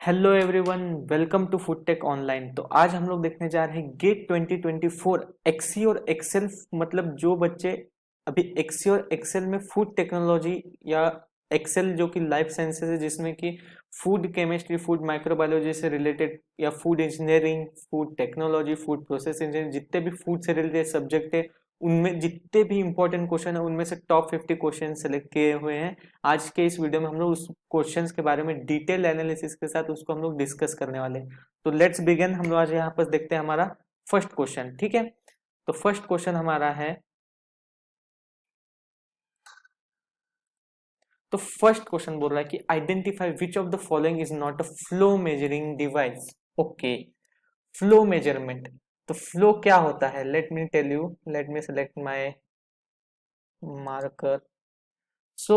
Hello everyone, welcome to food tech online. तो आज हम लोग देखने जा रहे हैं गेट 2024 एक्सी और एक्सेल। मतलब जो बच्चे अभी एक्सी और एक्सेल में फूड टेक्नोलॉजी या एक्सेल जो कि लाइफ साइंसेज है, जिसमें कि फूड केमिस्ट्री, फूड माइक्रोबायोलॉजी से रिलेटेड या food engineering, food technology, food process engineering, जितने भी फूड से रिलेटेड सब्जेक्ट है उनमें जितने भी इंपॉर्टेंट क्वेश्चन है उनमें से टॉप 50 क्वेश्चन सेलेक्ट किए हुए हैं। आज के इस वीडियो में हम लोग उस क्वेश्चंस के बारे में डिटेल एनालिसिस के साथ उसको हम लोग डिस्कस करने वाले हैं। तो लेट्स बिगिन। हम लोग आज यहाँ पर देखते हैं हमारा फर्स्ट क्वेश्चन। ठीक है, तो फर्स्ट क्वेश्चन हमारा है, तो फर्स्ट क्वेश्चन बोल रहा है कि identify which of the following is not a flow measuring device. Okay, flow measurement. तो फ्लो क्या होता है, let me tell you, let me select my marker. So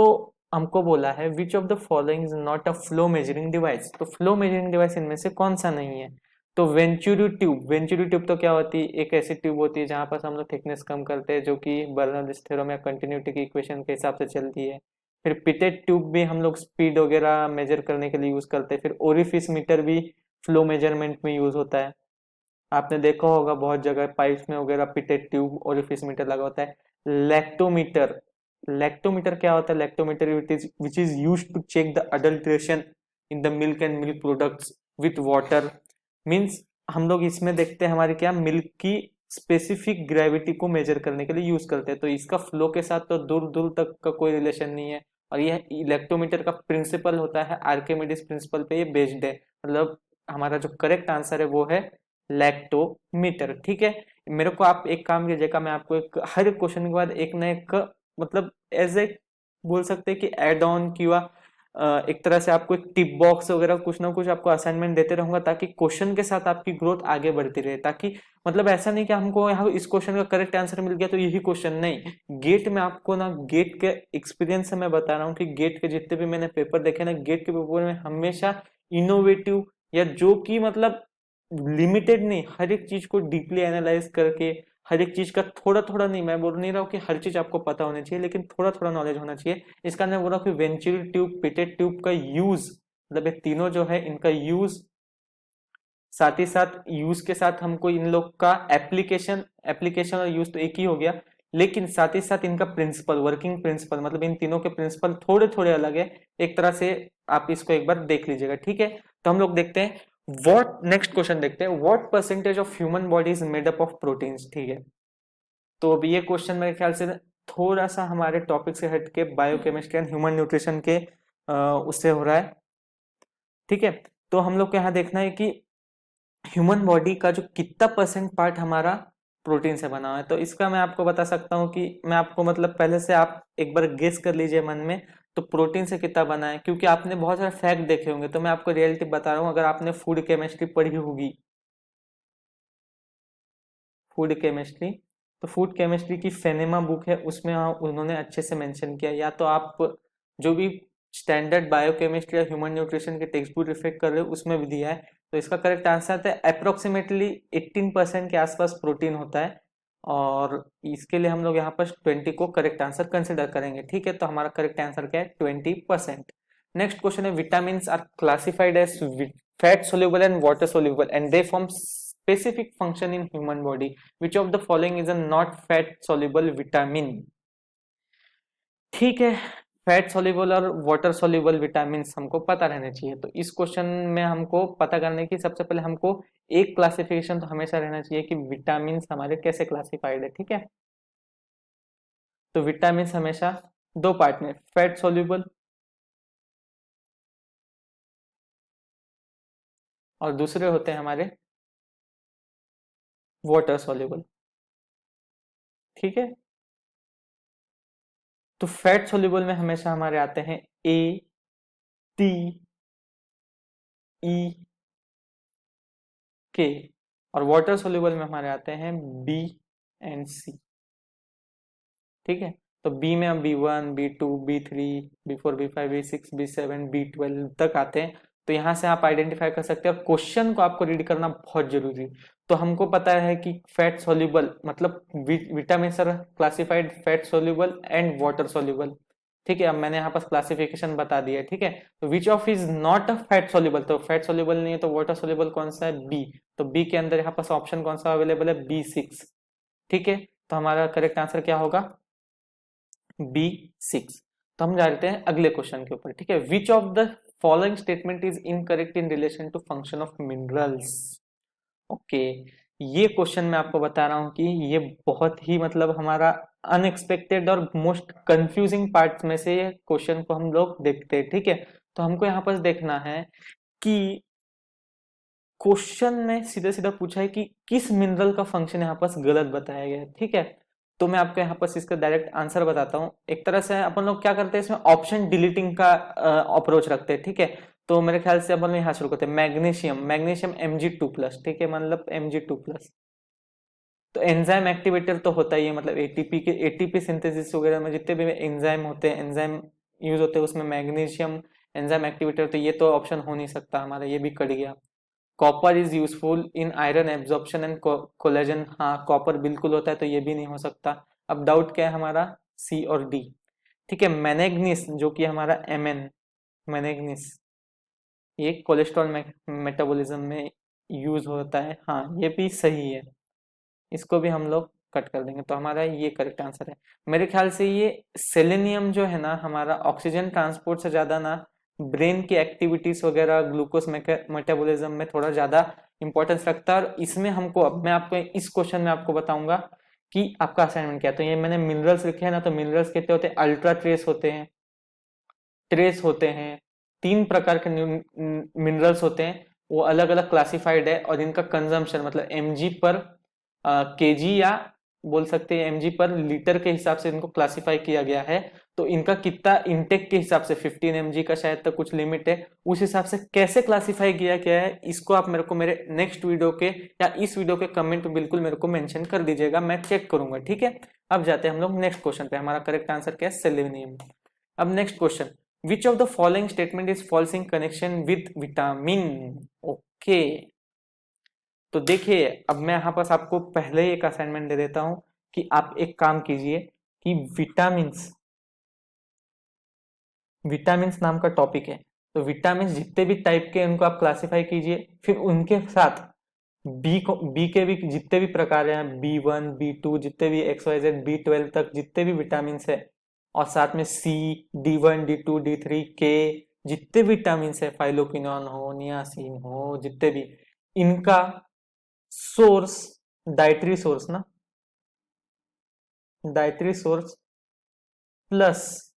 हमको बोला है which of the following is not a flow measuring device. तो flow measuring device इनमें से कौन सा नहीं है। तो वेंचुरी ट्यूब, वेंचुरी ट्यूब तो क्या होती है, एक ऐसी ट्यूब होती है जहां पर हम लोग थिकनेस कम करते हैं, जो कि बर्नौलीज थ्योरम या कंटिन्यूटी की इक्वेशन के हिसाब से चलती है। फिर पिटेट ट्यूब भी हम लोग स्पीड वगैरह मेजर करने के लिए यूज करते हैं। फिर ओरिफिस मीटर भी फ्लो मेजरमेंट में यूज होता है। आपने देखा होगा बहुत जगह पाइप्स में वगैरह पिटेट ट्यूब ओरिफिस मीटर लगा होता है। लैक्टोमीटर, लैक्टोमीटर क्या होता है, lactometer which is use to check the adulteration in the milk and milk products with water. Means हम लोग इसमें देखते हैं हमारे क्या मिल्क की स्पेसिफिक ग्रेविटी को मेजर करने के लिए यूज करते हैं। तो इसका फ्लो के साथ तो दूर दूर तक का कोई रिलेशन नहीं है। और यह इलेक्ट्रोमीटर का प्रिंसिपल होता है आर्किमिडीज प्रिंसिपल पे ये बेस्ड है। मतलब हमारा जो करेक्ट आंसर है वो है लैक्टोमीटर। ठीक है, मेरे को आप एक काम कीजिएगा, मैं आपको एक हर क्वेश्चन के बाद एक ना एक मतलब एज ए बोल सकते हैं कि एड ऑन किया एक तरह से आपको एक टिप बॉक्स वगैरह कुछ ना कुछ आपको असाइनमेंट देते रहूंगा, ताकि क्वेश्चन के साथ आपकी ग्रोथ आगे बढ़ती रहे। ताकि मतलब ऐसा नहीं कि हमको यहाँ इस क्वेश्चन का करेक्ट आंसर मिल गया तो यही क्वेश्चन नहीं। गेट में आपको ना, गेट के एक्सपीरियंस से मैं बता रहा हूँ कि गेट के जितने भी मैंने पेपर देखे ना, गेट के पेपर में हमेशा इनोवेटिव या जो कि मतलब लिमिटेड नहीं, हर एक चीज को डीपली एनालाइज करके, हर एक चीज का थोड़ा थोड़ा नहीं, मैं बोल नहीं रहा हूँ कि हर चीज आपको पता होनी चाहिए, लेकिन थोड़ा थोड़ा नॉलेज होना चाहिए। इसका मैं बोल रहा हूँ कि वेंचुरी ट्यूब, पिटेट ट्यूब का यूज, मतलब ये तीनों जो है इनका यूज, साथ ही साथ यूज के साथ हमको इन लोग का एप्लीकेशन, एप्लीकेशन और यूज तो एक ही हो गया, लेकिन साथ ही साथ इनका प्रिंसिपल, वर्किंग प्रिंसिपल, मतलब इन तीनों के प्रिंसिपल थोड़े थोड़े अलग है। एक तरह से आप इसको एक बार देख लीजिएगा। ठीक है, तो हम लोग देखते हैं व्हाट, नेक्स्ट क्वेश्चन देखते हैं, what percentage of human body is made up of proteins. ठीक है, तो अब ये क्वेश्चन मेरे ख्याल से थोड़ा सा हमारे टॉपिक से हटके बायोकेमिस्ट्री एंड ह्यूमन न्यूट्रिशन के उससे हो रहा है। ठीक है, तो हम लोग को यहाँ देखना है कि ह्यूमन बॉडी का जो कितना परसेंट पार्ट हमारा प्रोटीन से बना हुआ है। तो इसका मैं आपको बता सकता हूँ कि मैं आपको मतलब पहले से आप एक बार गेस कर लीजिए मन में, तो प्रोटीन से कितना बना है, क्योंकि आपने बहुत सारे फैक्ट देखे होंगे। तो मैं आपको रियलिटी बता रहा हूँ, अगर आपने फूड केमिस्ट्री पढ़ी होगी, फूड केमिस्ट्री, तो फूड केमिस्ट्री की फेनेमा बुक है, उसमें उन्होंने अच्छे से मेंशन किया। या तो आप जो भी स्टैंडर्ड बायोकेमिस्ट्री या ह्यूमन न्यूट्रिशन के टेक्स्ट बुक रिफर कर रहे हो उसमें भी दिया है। तो इसका करेक्ट आंसर है अप्रोक्सीमेटली 18% के आसपास प्रोटीन होता है, और इसके लिए हम लोग यहाँ पर 20 को करेक्ट आंसर कंसिडर करेंगे। ठीक है, तो हमारा करेक्ट आंसर क्या है, 20%। नेक्स्ट क्वेश्चन है, vitamin are classified as fat soluble and water soluble and they form specific function in human body, which of the following is a not fat soluble vitamin। ठीक है, fat soluble और water soluble vitamin हमको पता रहने चाहिए। तो इस question में हमको पता करने की सबसे पहले हमको एक क्लासिफिकेशन तो हमेशा रहना चाहिए कि विटामिन हमारे कैसे क्लासिफाइड है। ठीक है, तो विटामिन हमेशा दो पार्ट में, फैट सोल्यूबल और दूसरे होते हैं हमारे वाटर सोल्यूबल। ठीक है, तो फैट सोल्यूबल में हमेशा हमारे आते हैं ए, टी, ई, के, और वाटर सोल्यूबल में हमारे आते हैं बी एंड सी। ठीक है, तो बी में हम B1, B2, B3, B4, B5, B6, B7, B12 तक आते हैं। तो यहाँ से आप आइडेंटिफाई कर सकते हैं। क्वेश्चन को आपको रीड करना बहुत जरूरी। तो हमको पता है कि फैट सोल्यूबल मतलब vitamin are classified fat soluble and water soluble. ठीक है, अब मैंने यहाँ पर क्लासिफिकेशन बता दिया, ठीक है। तो which of is not a fat soluble, तो फैट सोल्यूबल नहीं है तो वाटर सोल्यूबल कौन सा है, बी। तो बी के अंदर यहाँ पर ऑप्शन कौन सा अवेलेबल है, B6, ठीक है। तो हमारा करेक्ट आंसर क्या होगा, B6। तो हम जाते हैं अगले क्वेश्चन के ऊपर, ठीक है। Which of the following statement is incorrect in relation to function of minerals. Okay, ये क्वेश्चन मैं आपको बता रहा हूं कि ये बहुत ही मतलब हमारा अनएक्सपेक्टेड और मोस्ट कंफ्यूजिंग पार्ट में से ये क्वेश्चन को हम लोग देखते हैं, ठीक है। तो हमको यहाँ पर देखना है कि क्वेश्चन में सीधा सीधा पूछा है कि किस मिनरल का फंक्शन यहाँ पर गलत बताया गया है, ठीक है। तो मैं आपको यहाँ पर इसका डायरेक्ट आंसर बताता हूँ। एक तरह से अपन लोग क्या करते हैं, इसमें ऑप्शन डिलीटिंग का अप्रोच रखते हैं, ठीक है। तो मेरे ख्याल से अपन यहाँ शुरू करते हैं, मैग्नीशियम, मैग्नीशियम Mg2+, ठीक है, मतलब Mg2+। तो एंजाइम एक्टिवेटर तो होता ही है, मतलब एटीपी के एटीपी सिंथेसिस वगैरह में जितने भी एंजाइम होते हैं, एंजाइम यूज होते हैं, उसमें मैग्नीशियम एंजाइम एक्टिवेटर, तो ये तो ऑप्शन हो नहीं सकता हमारा, ये भी कट गया। Copper is useful in iron absorption and collagen, हाँ कॉपर बिल्कुल होता है, तो ये भी नहीं हो सकता। अब डाउट क्या है हमारा, सी और डी, ठीक है। मैनेगनीस जो कि हमारा Mn, मैनेगनीस, ये कोलेस्ट्रॉल मेटाबॉलिज्म में यूज होता है, हाँ ये भी सही है, इसको भी हम लोग कट कर देंगे, तो हमारा ये करेक्ट आंसर है। मेरे ख्याल से ये सेलेनियम जो है ना हमारा ऑक्सीजन ट्रांसपोर्ट से ज्यादा ना ब्रेन की एक्टिविटीज वगैरह ग्लूकोज मेटाबॉलिज्म में थोड़ा ज्यादा इंपॉर्टेंस रखता है। और इसमें हमको, अब मैं आपको इस क्वेश्चन में आपको बताऊंगा कि आपका असाइनमेंट क्या है। तो ये मैंने मिनरल्स लिखे हैं ना, तो मिनरल्स कितने होते हैं, अल्ट्रा ट्रेस होते हैं, ट्रेस होते हैं, 3 प्रकार के मिनरल्स होते हैं, वो अलग अलग क्लासिफाइड है, और इनका कंजम्पशन मतलब mg पर केजी या बोल सकते हैं mg पर लीटर के हिसाब से इनको क्लासिफाई किया गया है। तो इनका कितना इंटेक के हिसाब से 15 mg का शायद तक कुछ लिमिट है, उस हिसाब से कैसे क्लासिफाई किया गया है, इसको आप मेरे को मेरे नेक्स्ट वीडियो के या इस वीडियो के कमेंट में बिल्कुल मेरे को मेंशन कर दीजिएगा, मैं चेक करूंगा, ठीक है। अब जाते हैं हम लोग नेक्स्ट क्वेश्चन पे, हमारा करेक्ट आंसर क्या है, सेलेनियम। अब next question, which of the following statement is falls in connection with vitamin. Okay, तो देखिए अब मैं यहाँ पास आपको पहले ही एक असाइनमेंट दे देता हूं कि आप एक काम कीजिए कि विटामिन्स, विटामिन्स नाम का टॉपिक है, तो विटामिन्स जितने भी टाइप के उनको आप क्लासिफाई कीजिए, फिर उनके साथ बी के भी जितने भी प्रकार हैं, B1 B2 जितने भी XYZ B12 तक जितने भी विटामिन है, और साथ में C D1 D2 D3 के जितने विटामिन है, फाइलोक्विनोन हो, नियासिन हो, जितने भी, इनका सोर्स, डाइटरी सोर्स ना, dietary source plus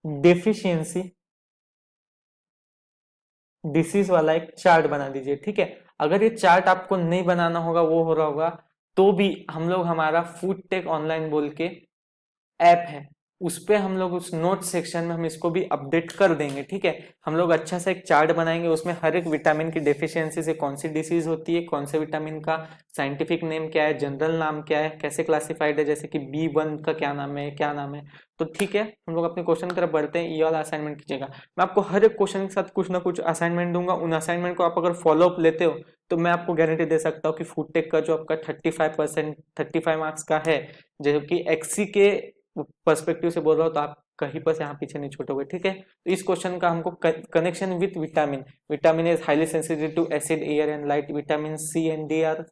deficiency disease वाला एक चार्ट बना दीजिए, ठीक है। अगर ये चार्ट आपको नहीं बनाना होगा, वो हो रहा होगा, तो भी हम लोग हमारा फूड टेक ऑनलाइन बोल के ऐप है, उस पे हम लोग उस नोट सेक्शन में हम इसको भी अपडेट कर देंगे, ठीक है। हम लोग अच्छा सा एक चार्ट बनाएंगे, उसमें हर एक विटामिन की डेफिशिएंसी से कौन सी डिसीज होती है, कौन से विटामिन का साइंटिफिक नेम क्या है, जनरल नाम क्या है, कैसे क्लासिफाइड है, जैसे कि B1 का क्या नाम है, क्या नाम है। तो ठीक है, हम लोग अपने क्वेश्चन की तरफ बढ़ते हैं, ये वाला असाइनमेंट कीजिएगा। मैं आपको हर एक क्वेश्चन के साथ कुछ ना कुछ असाइनमेंट दूंगा, उन असाइनमेंट को आप अगर फॉलो अप लेते हो तो मैं आपको गारंटी दे सकता हूँ कि फूड टेक का जो आपका 35% 35 मार्क्स का है, जो कि एक्सी के पर्सपेक्टिव से बोल रहा हूँ, तो आप कहीं पर से यहाँ पीछे नहीं छूटोगे, ठीक है। तो इस क्वेश्चन का हमको connection with vitamin, vitamin is highly sensitive to acid, air and light, vitamin C and D are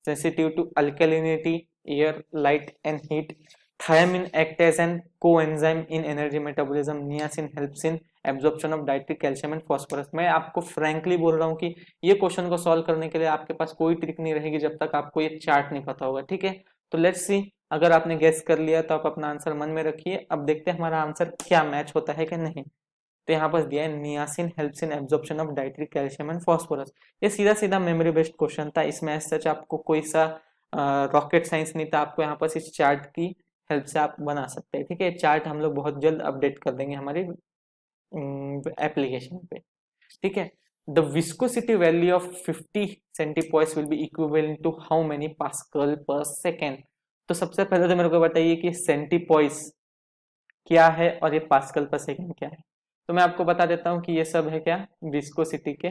sensitive to alkalinity, air, light and heat. Thiamine act as an coenzyme in energy metabolism. Niacin helps in absorption of dietary calcium and phosphorus. मैं आपको frankly बोल रहा हूँ कि ये question को solve करने के लिए आपके पास कोई ट्रिक नहीं रहेगी जब तक आपको ये चार्ट नहीं पता होगा, ठीक है। तो लेट्स सी, अगर आपने गेस कर लिया तो आप अपना आंसर मन में रखिए। अब देखते हैं हमारा आंसर क्या मैच होता है कि नहीं। तो यहाँ पर दिया है niacin helps in absorption of dietary calcium and phosphorus. ये सीधा सीधा मेमोरी बेस्ड क्वेश्चन था, इसमें एज सच आपको कोई सा रॉकेट साइंस नहीं था, आपको यहाँ पर इस चार्ट की हेल्प से आप बना सकते हैं, ठीक है। चार्ट हम लोग बहुत जल्द अपडेट कर देंगे हमारी एप्लीकेशन पे, ठीक है। The viscosity value of 50 centipoise will be equivalent to how many pascal per second. तो सबसे पहले तो मेरे को बताइए कि सेंटीपॉइस क्या है और ये पास्कल पर सेकेंड क्या है। तो मैं आपको बता देता हूं कि ये सब है क्या, विस्कोसिटी के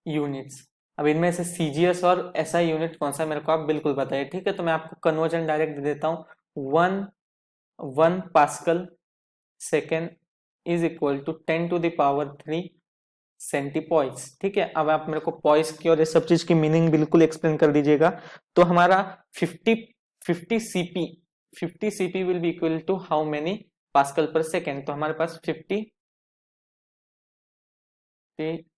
यूनिट्स। अब इनमें से सीजीएस और एसआई यूनिट कौन सा मेरे को आप बिल्कुल बताइए, ठीक है। तो मैं आपको कन्वर्जन डायरेक्ट दे देता हूँ, 1 1 pascal second is equal to 10⁻³ centipoise. ठीक है, अब आप मेरे को पॉइस की और ये सब चीज की मीनिंग बिल्कुल एक्सप्लेन कर दीजिएगा। तो हमारा 50 CP will be equal to how many pascal per second. तो हमारे पास 50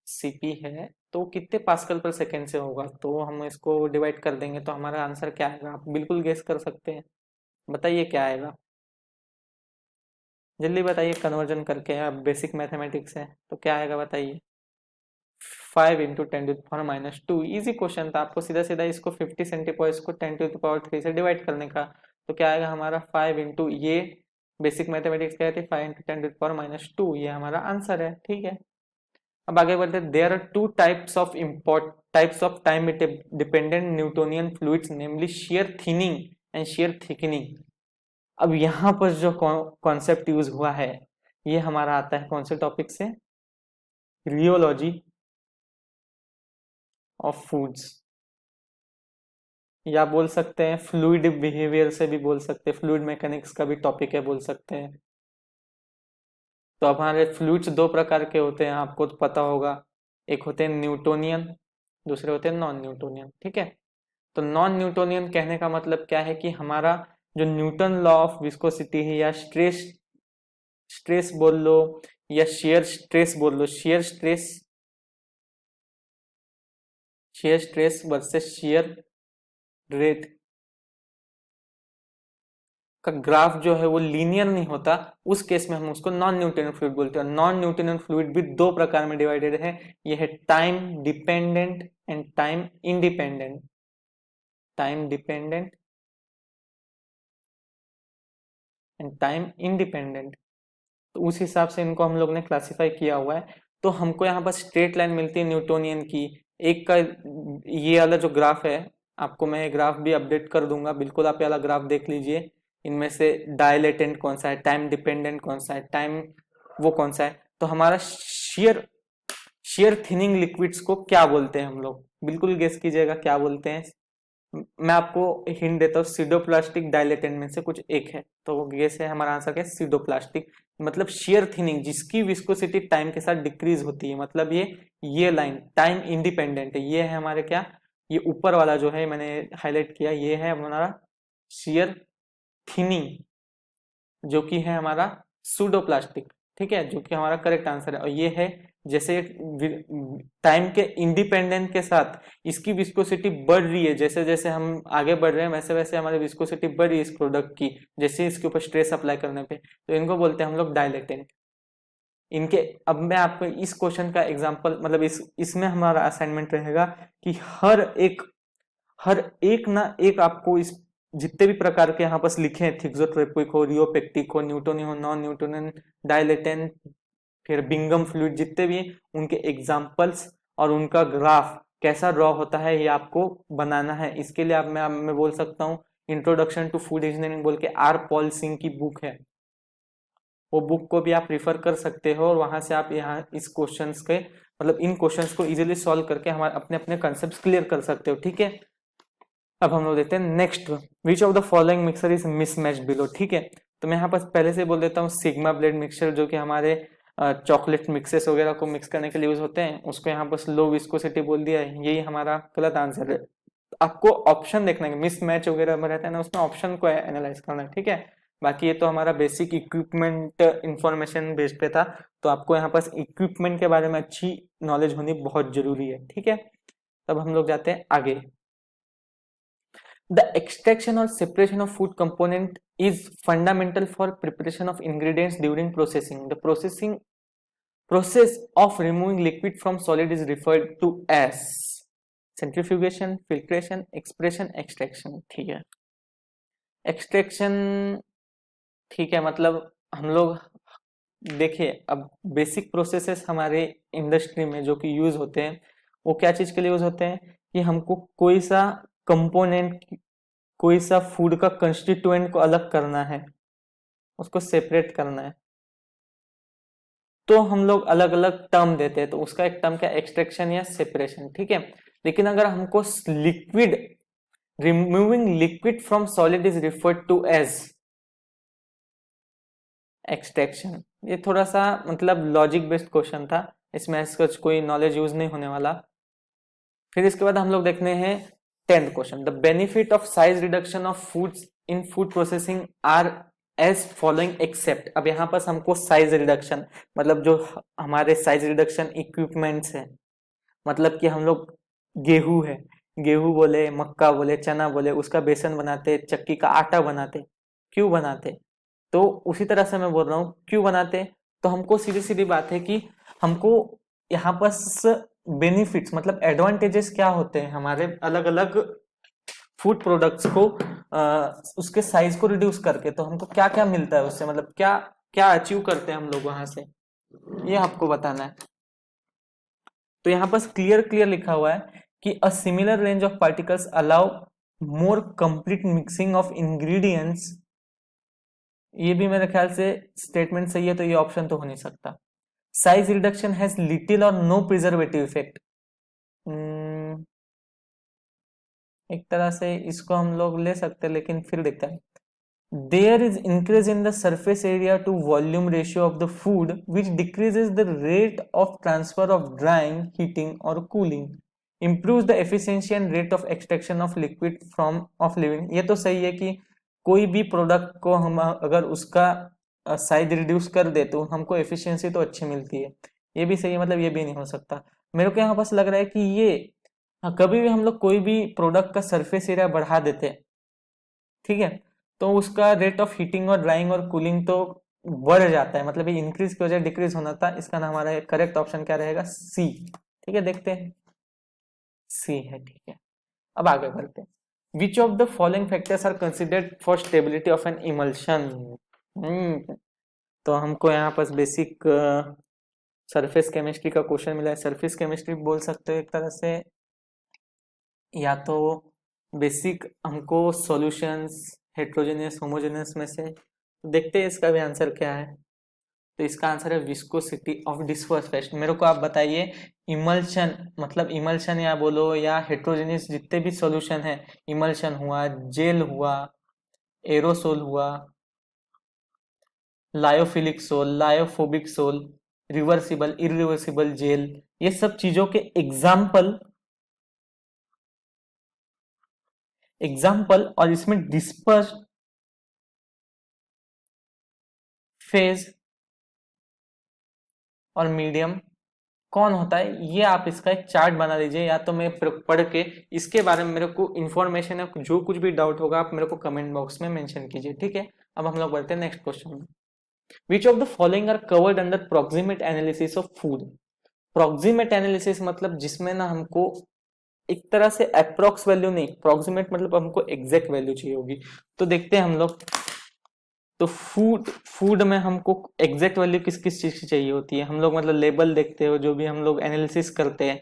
सीपी है तो कितने पास्कल पर सेकेंड से होगा, तो हम इसको डिवाइड कर देंगे तो हमारा आंसर क्या आएगा, आप बिल्कुल गेस कर सकते हैं। बताइए क्या आएगा, जल्दी बताइए, कन्वर्जन करके, आप बेसिक मैथमेटिक्स है तो क्या आएगा बताइए। 5 इंटू 10⁻², इजी क्वेश्चन था, आपको सीधा सीधा इसको 50 सेंटीपॉइस को 10⁻³ से डिवाइड करने का। तो क्या आएगा हमारा 5 इंटू ये बेसिक मैथमेटिक्स क्या है, 5 इंटू 10⁻², ये हमारा आंसर है। ठीक है, अब आगे बढ़ते हैं। There are two types of time dependent Newtonian fluids, namely shear thinning and shear thickening. अब यहाँ पर जो कॉन्सेप्ट यूज हुआ है ये हमारा आता है कौन से टॉपिक से, रियोलॉजी ऑफ फूड्स, या बोल सकते हैं फ्लूइड बिहेवियर से भी बोल सकते हैं, फ्लूइड मैकेनिक्स का भी टॉपिक है बोल सकते हैं। तो हमारे फ्लूइड्स दो प्रकार के होते हैं, आपको तो पता होगा, एक होते हैं न्यूटोनियन, दूसरे होते हैं नॉन न्यूटोनियन। ठीक है, तो नॉन न्यूटोनियन कहने का मतलब क्या है कि हमारा जो न्यूटन लॉ ऑफ विस्कोसिटी है, या स्ट्रेस स्ट्रेस बोल लो, या शेयर स्ट्रेस बोल लो, shear stress versus shear rate का ग्राफ जो है वो लीनियर नहीं होता, उस केस में हम उसको नॉन न्यूटोनियन फ्लूइड बोलते हैं। नॉन न्यूटोनियन फ्लूइड भी दो प्रकार में डिवाइडेड है, ये है time dependent and time independent. Time dependent and time independent, तो उस हिसाब से इनको हम लोग ने क्लासिफाई किया हुआ है। तो हमको यहाँ पर स्ट्रेट लाइन मिलती है न्यूटोनियन की, एक का ये वाला जो ग्राफ है, आपको मैं ग्राफ भी अपडेट कर दूंगा, बिल्कुल आप ये वाला ग्राफ देख लीजिए। इनमें से डायलेटेंट कौन सा है, टाइम डिपेंडेंट कौन सा है, टाइम वो कौन सा है। तो हमारा शेयर शेयर थिनिंग लिक्विड्स को क्या बोलते हैं हम लोग, बिल्कुल गेस कीजिएगा क्या बोलते हैं। मैं आपको हिंट देता हूँ, सीडोप्लास्टिक डायलेटेंट में से कुछ एक है, तो वो गेस है, हमारा आंसर क्या है, सीडोप्लास्टिक। मतलब शेयर थिनिंग जिसकी विस्कोसिटी टाइम के साथ डिक्रीज होती है, मतलब ये लाइन टाइम इंडिपेंडेंट है, ये है हमारे क्या, ये ऊपर वाला जो है मैंने हाईलाइट किया, ये है हमारा शेयर थिनिंग, जो कि है हमारा सूडोप्लास्टिक। ठीक है, जो कि हमारा करेक्ट आंसर है। और ये है जैसे टाइम के इंडिपेंडेंट के साथ इसकी विस्कोसिटी बढ़ रही है, जैसे जैसे हम आगे बढ़ रहे हैं वैसे वैसे हमारी विस्कोसिटी बढ़ रही है इस प्रोडक्ट की, जैसे इसके ऊपर स्ट्रेस अप्लाई करने पे, तो इनको बोलते हैं हम लोग डायलेटेंट। इनके, अब मैं आपको इस क्वेश्चन का एग्जांपल, मतलब इसमें हमारा असाइनमेंट रहेगा कि हर एक ना एक आपको इस जितने भी प्रकार के यहाँ पर लिखे हैं, थिक्सोट्रोपिक हो, रियोपेक्टिक हो, न्यूटोनियन हो, नॉन न्यूटोनियन, डायलेटेंट, फिर बिंगम फ्लूइड, जितने भी उनके एग्जाम्पल्स और उनका ग्राफ कैसा ड्रॉ होता है ये आपको बनाना है। इसके लिए मैं बोल सकता हूँ इंट्रोडक्शन टू फूड इंजीनियरिंग बोल के आर पॉल सिंह की बुक है, वो बुक को भी आप रिफर कर सकते हो, और वहां से आप यहाँ इस क्वेश्चंस के, मतलब इन क्वेश्चंस को इजीली सॉल्व करके हमारे अपने अपने कंसेप्ट क्लियर कर सकते हो। ठीक है, अब हम लोग देखते हैं next, which of the following mixer is mismatch below. ठीक है, तो मैं यहाँ पर पहले से बोल देता हूँ, सिग्मा ब्लेड मिक्सचर जो कि हमारे चॉकलेट मिक्सेस वगैरह को मिक्स करने के लिए यूज होते हैं, उसको यहाँ पर लो विस्कोसिटी बोल दिया है, यही हमारा गलत आंसर है। आपको ऑप्शन देखना है, मिसमैच वगैरह में रहता है ना, उसमें ऑप्शन को एनालाइज करना है। ठीक है, बाकी ये तो हमारा बेसिक इक्विपमेंट इंफॉर्मेशन बेस पे था, तो आपको यहाँ पर इक्विपमेंट के बारे में अच्छी नॉलेज होनी बहुत जरूरी है। ठीक है, तब हम लोग जाते हैं आगे। The extraction or separation of food component is fundamental for preparation of ingredients during processing. The process of removing liquid from solid is referred to as centrifugation, filtration, expression, extraction. ठीक है, extraction, ठीक है, मतलब हम लोग देखिए, अब basic processes हमारे इंडस्ट्री में जो कि यूज होते हैं, वो क्या चीज के लिए यूज होते हैं कि हमको कोई सा कंपोनेंट, कोई सा फूड का कंस्टिट्यूएंट को अलग करना है, उसको सेपरेट करना है, तो हम लोग अलग अलग टर्म देते हैं, तो उसका एक टर्म क्या, एक्सट्रैक्शन या सेपरेशन। ठीक है, लेकिन अगर हमको liquid, removing liquid from solid is referred to as extraction, ये थोड़ा सा मतलब लॉजिक बेस्ड क्वेश्चन था, इसमें ऐसा कोई नॉलेज यूज नहीं होने वाला। फिर इसके बाद हम लोग देखने हैं 10th question, the benefit of size reduction of foods in food processing are as following except. अब यहाँ पर हमको साइज रिडक्शन मतलब जो हमारे साइज रिडक्शन इक्विपमेंट्स है, मतलब कि हम लोग गेहूं है, गेहूं बोले, मक्का बोले, चना बोले, उसका बेसन बनाते, चक्की का आटा बनाते, क्यों बनाते? तो उसी तरह से मैं बोल रहा हूँ क्यों बनाते, तो हमको सीधी सीधी बात है कि हमको यहाँ पर बेनिफिट्स मतलब एडवांटेजेस क्या होते हैं हमारे अलग अलग फूड प्रोडक्ट्स को उसके साइज को रिड्यूस करके, तो हमको क्या क्या मिलता है उससे, मतलब क्या क्या अचीव करते हैं हम लोग वहां से, ये आपको बताना है। तो यहाँ पर क्लियर क्लियर लिखा हुआ है कि a similar range of particles allow more complete mixing of ingredients. ये भी मेरे ख्याल से स्टेटमेंट सही है, तो ये ऑप्शन तो हो नहीं सकता। साइज रिडक्शन हैज लिटिल और नो प्रिजर्वेटिव इफेक्ट, एक तरह से इसको हम लोग ले सकते हैं, लेकिन फिर देखते हैं। There is increase in the surface area to volume ratio of the food, which decreases the rate of transfer of drying, heating, or cooling. Improves the efficiency and rate of extraction of liquid from of living. ये तो सही है कि कोई भी product को हम अगर उसका साइज रिड्यूस कर दे तो हमको एफिशिएंसी तो अच्छी मिलती है, ये भी सही है, मतलब ये भी नहीं हो सकता। मेरे को यहाँ पास लग रहा है कि ये कभी भी हम लोग कोई भी प्रोडक्ट का सरफेस एरिया बढ़ा देते हैं, ठीक है, तो उसका रेट ऑफ हीटिंग और ड्राइंग और कूलिंग तो बढ़ जाता है, मतलब ये इंक्रीज की वजह डिक्रीज होना था। इसका नाम हमारा करेक्ट ऑप्शन क्या रहेगा? सी। ठीक है, देखते हैं, सी है, ठीक है। अब आगे बढ़ते हैं। Which of the following factors are considered for stability of an emulsion? तो हमको यहाँ पर बेसिक सरफेस केमिस्ट्री का क्वेश्चन मिला है। सरफेस केमिस्ट्री बोल सकते हो एक तरह से, या तो बेसिक हमको सॉल्यूशंस हेट्रोजेनियस होमोजेनियस में से। देखते हैं इसका भी आंसर क्या है। तो इसका आंसर है विस्कोसिटी ऑफ डिस्पर्स फेस्ट। मेरे को आप बताइए, इमल्शन मतलब इमल्शन या बोलो या हेट्रोजेनियस जितने भी सॉल्यूशन है, इमल्शन हुआ, जेल हुआ, एरोसोल हुआ, lyophilic sol, lyophobic sol, reversible irreversible gel, ये सब चीजों के एग्जाम्पल और इसमें डिस्पर्स फेज और मीडियम कौन होता है, ये आप इसका एक चार्ट बना दीजिए, या तो मैं पढ़ के इसके बारे में मेरे को इन्फॉर्मेशन है, जो कुछ भी डाउट होगा आप मेरे को कमेंट बॉक्स में मेंशन कीजिए, ठीक है। अब हम लोग बढ़ते हैं नेक्स्ट क्वेश्चन में। Which of the following are covered under proximate analysis of food? Proximate analysis मतलब जिसमें ना हमको एक तरह से अप्रोक्स वैल्यू नहीं, प्रोक्सीमेट मतलब हमको एग्जैक्ट वैल्यू चाहिए होगी। तो देखते हैं हम लोग, तो फूड में हमको एग्जैक्ट वैल्यू किस किस चीज की चाहिए होती है, हम लोग मतलब लेबल देखते हो, जो भी हम लोग एनालिसिस करते हैं,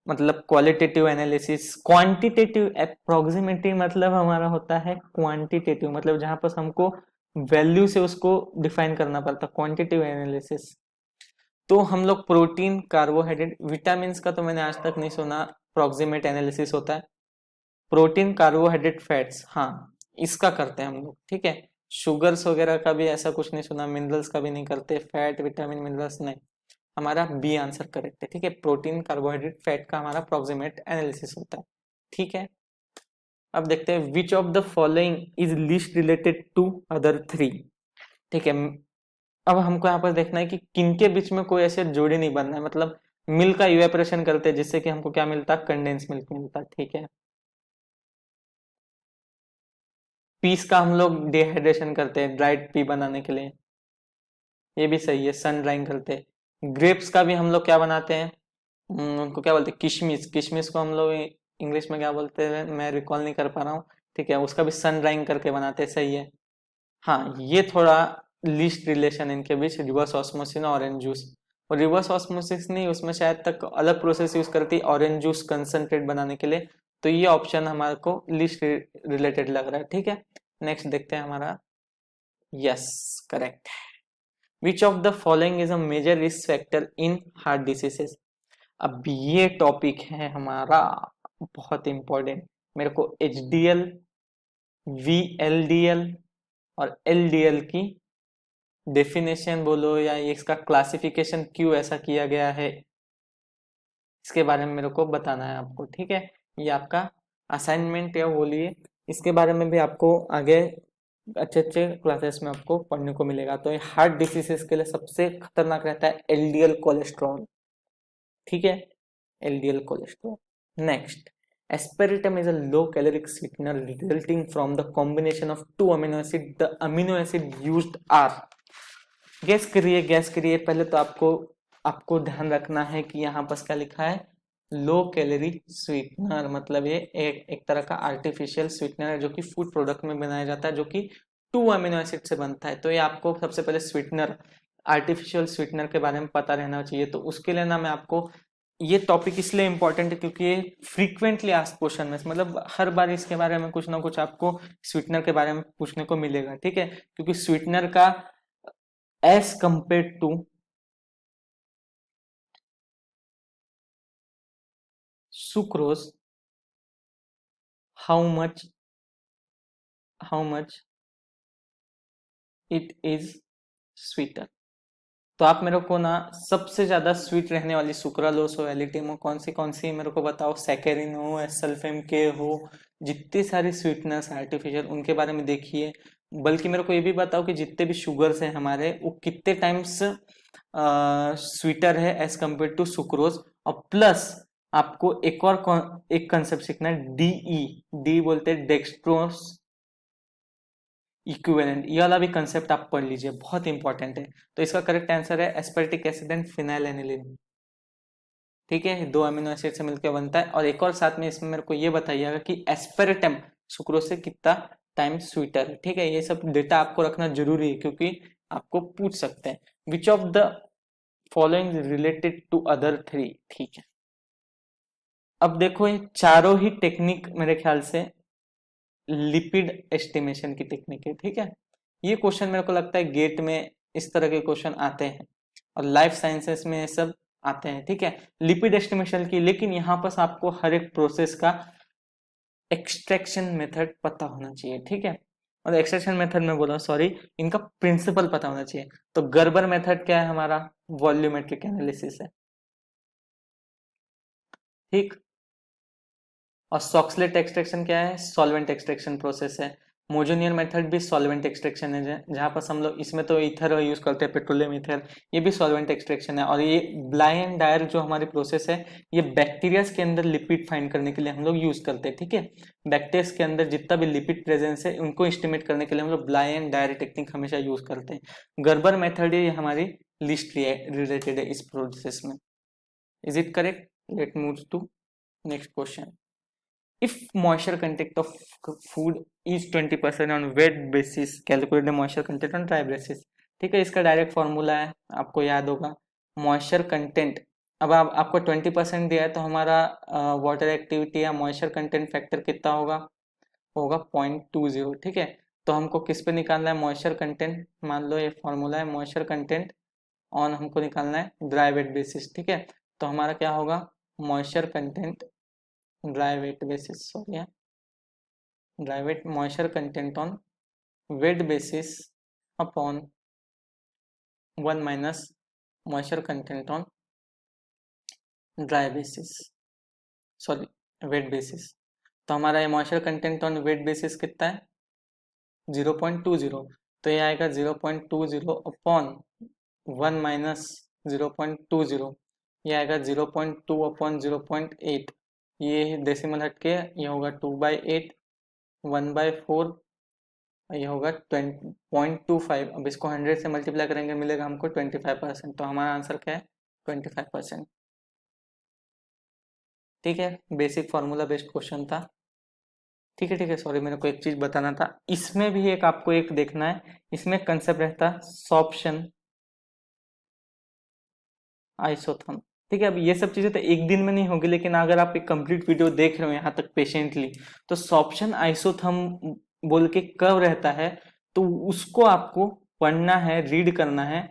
मतलब क्वालिटेटिव एनालिसिस, क्वांटिटेटिव अप्रोक्सीमेटली मतलब हमारा होता है क्वांटिटेटिव, मतलब जहां पर हमको वैल्यू से उसको डिफाइन करना पड़ता है, क्वांटिटेटिव एनालिसिस। तो हम लोग प्रोटीन, कार्बोहाइड्रेट, विटामिन का तो मैंने आज तक नहीं सुना प्रोक्सीमेट एनालिसिस होता है। प्रोटीन, कार्बोहाइड्रेट, फैट्स, हाँ इसका करते हैं हम लोग, ठीक है। शुगर्स वगैरह का भी ऐसा कुछ नहीं सुना, मिनरल्स का भी नहीं करते, फैट, विटामिन, मिनरल्स नहीं। हमारा बी आंसर करेक्ट है, ठीक है। प्रोटीन, कार्बोहाइड्रेट, फैट का हमारा प्रोक्सीमेट एनालिसिस होता है, ठीक है। अब देखते हैं which of the following is least related to other three, ठीक है। अब हमको यहाँ पर देखना है कि किनके बीच में कोई ऐसे जोड़ी नहीं बनना है, मतलब मिल्क का इवेपोरेशन करते हैं जिससे कि हमको क्या मिलता है, कंडेंस मिल्क मिलता है, ठीक है। पीस का हम लोग डिहाइड्रेशन करते हैं ड्राइड पी बनाने के लिए, ये भी सही है, सन ड्राइंग करते हैं। ग्रेप्स का भी हम लोग क्या बनाते हैं, उनको क्या बोलते हैं, किशमिश, किशमिश को हम लोग इंग्लिश में क्या बोलते हैं मैं रिकॉल नहीं कर पा रहा हूँ, ठीक है, उसका भी सन ड्राइंग करके बनाते हैं, सही है। हाँ ये थोड़ा लीस्ट रिलेशन इनके बीच, रिवर्स ऑस्मोसिस और ऑरेंज जूस। और रिवर्स ऑस्मोसिस नहीं, उसमें शायद तक अलग प्रोसेस यूज करती है ऑरेंज जूस कंसंट्रेट बनाने के लिए, तो ये ऑप्शन हमारे को लीस्ट रिलेटेड लग रहा है, ठीक है। नेक्स्ट देखते हैं हमारा, yes correct. Which of the following is a major risk factor in heart diseases? अब ये टॉपिक है हमारा बहुत इंपॉर्टेंट, मेरे को HDL, VLDL और LDL की डेफिनेशन बोलो या इसका क्लासिफिकेशन क्यों ऐसा किया गया है, इसके बारे में मेरे को बताना है आपको, ठीक है। ये आपका असाइनमेंट या बोलिए, इसके बारे में भी आपको आगे अच्छे अच्छे क्लासेस में आपको पढ़ने को मिलेगा। तो ये हार्ट डिसीजेस के लिए सबसे खतरनाक रहता है एलडीएल कोलेस्ट्रॉल, ठीक है, LDL cholesterol. Next, aspartame is a low caloric sweetener resulting from the combination of two amino acid. The amino acid used are, gas करिए पहले तो आपको ध्यान रखना है कि यहाँ पर क्या लिखा है, लो कैलोरी स्वीटनर, मतलब ये एक तरह का आर्टिफिशियल स्वीटनर है जो कि फूड प्रोडक्ट में बनाया जाता है, जो कि 2 अमीनो एसिड से बनता है। तो ये आपको सबसे पहले स्वीटनर, आर्टिफिशियल स्वीटनर के बारे में पता रहना चाहिए। तो उसके लिए ना मैं आपको ये टॉपिक इसलिए इंपॉर्टेंट है क्योंकि ये फ्रीक्वेंटली आस्क्ड क्वेश्चन में, मतलब हर बार इसके बारे में कुछ ना कुछ आपको स्वीटनर के बारे में पूछने को मिलेगा, ठीक है। क्योंकि स्वीटनर का as compared to sucrose, how much it is sweeter। तो आप मेरे को ना सबसे ज्यादा स्वीट रहने वाली सुक्रालोस हो, एलिटिम हो, कौन सी मेरे को बताओ, सैकेरिन हो, एसल्फेम के हो, जितनी सारी स्वीटनेस आर्टिफिशियल उनके बारे में देखिए। बल्कि मेरे को ये भी बताओ कि जितने भी शुगर्स हैं हमारे, वो कितने टाइम्स स्वीटर है एज कंपेयर टू सुक्रोज। और प्लस आपको एक कंसेप्ट सीखना है, डी बोलते हैं डेक्सट्रोज इक्विवेलेंट, ये वाला भी कंसेप्ट आप पढ़ लीजिए, बहुत इंपॉर्टेंट है। तो इसका करेक्ट आंसर है एस्पर्टिक एसिड एंड फिनाइलएनिलीन, ठीक है, 2 अमीनो एसिड से मिलकर बनता है। और एक और साथ में इसमें मेरे को ये बताइएगा कि एस्पेरेटम सुक्रोज से कितना टाइम स्वीटर है, ठीक है। ये सब डेटा आपको रखना जरूरी है क्योंकि आपको पूछ सकते हैं which of the following related to other three, ठीक है। अब देखो ये चारों ही टेक्निक मेरे ख्याल से लिपिड एस्टिमेशन की टेक्निक है, ठीक है। ये क्वेश्चन मेरे को लगता है गेट में इस तरह के क्वेश्चन आते हैं और लाइफ साइंसेस में ये सब आते हैं, ठीक है, लिपिड एस्टिमेशन की। लेकिन यहाँ पर आपको हर एक प्रोसेस का एक्सट्रैक्शन मेथड पता होना चाहिए, ठीक है। और एक्सट्रैक्शन मेथड में बोला, सॉरी, इनका प्रिंसिपल पता होना चाहिए। तो गर्बर मेथड क्या है हमारा, वॉल्यूमेट्रिक एनालिसिस है, ठीक। और सॉक्सलेट एक्सट्रैक्शन क्या है, सॉल्वेंट एक्सट्रैक्शन प्रोसेस है। मोजोनियर मेथड भी सॉल्वेंट एक्सट्रैक्शन है, जहां पर हम लोग इसमें तो ईथर यूज करते हैं, पेट्रोलियम ईथर, ये भी सॉल्वेंट एक्सट्रैक्शन है। और ये ब्लाई एंड डायर जो हमारी प्रोसेस है, ये बैक्टीरिया के अंदर लिपिड फाइंड करने के लिए हम लोग यूज करते हैं, ठीक है। बैक्टीरिया के अंदर जितना भी लिपिड प्रेजेंस है उनको एस्टिमेट करने के लिए हम लोग ब्लाई एंड डायर टेक्निक हमेशा यूज करते हैं। गर्बर मेथड ये हमारी लिस्ट रिलेटेड है इस प्रोसेस में। Is it correct? Let move to next question. If moisture content of food is 20% on wet basis, calculate the moisture content on dry basis, ठीक है। इसका डायरेक्ट फॉर्मूला है, आपको याद होगा, मॉइस्चर कंटेंट। अब आपको 20% दिया है तो हमारा वाटर एक्टिविटी या मॉइस्चर कंटेंट फैक्टर कितना होगा, 0.20, ठीक है। तो हमको किस पे निकालना है मॉइस्चर कंटेंट, मान लो ये फॉर्मूला है मॉइस्चर कंटेंट ऑन, हमको निकालना है ड्राई वेट बेसिस, ठीक है। तो हमारा क्या होगा, moisture content dry weight basis, sorry, dry weight moisture content on weight basis upon 1 minus moisture content on dry basis, sorry weight basis. तो हमारा ये moisture content on weight basis कितना है, 0.20। तो ये आएगा 0.20 अपॉन 1 माइनस 0.20, ये आएगा 0.2 अपॉन 0.8, ये डेसिमल हटके ये होगा 2/8, 1/4, ये होगा 20.25। अब इसको 100 से मल्टीप्लाई करेंगे मिलेगा हमको 25%। तो हमारा आंसर क्या है, 25%, ठीक है। बेसिक फॉर्मूला बेस्ड क्वेश्चन था, ठीक है, सॉरी, मेरे को एक चीज बताना था, इसमें भी एक आपको एक देखना है, इसमें कंसेप्ट रहता है सॉर्प्शन आइसोथर्म, ठीक है। अब ये सब चीजें तो एक दिन में नहीं होगी, लेकिन अगर आप एक कंप्लीट वीडियो देख रहे हो यहाँ तक पेशेंटली, तो सॉर्प्शन आइसोथर्म बोल के कब रहता है, तो उसको आपको पढ़ना है, रीड करना है,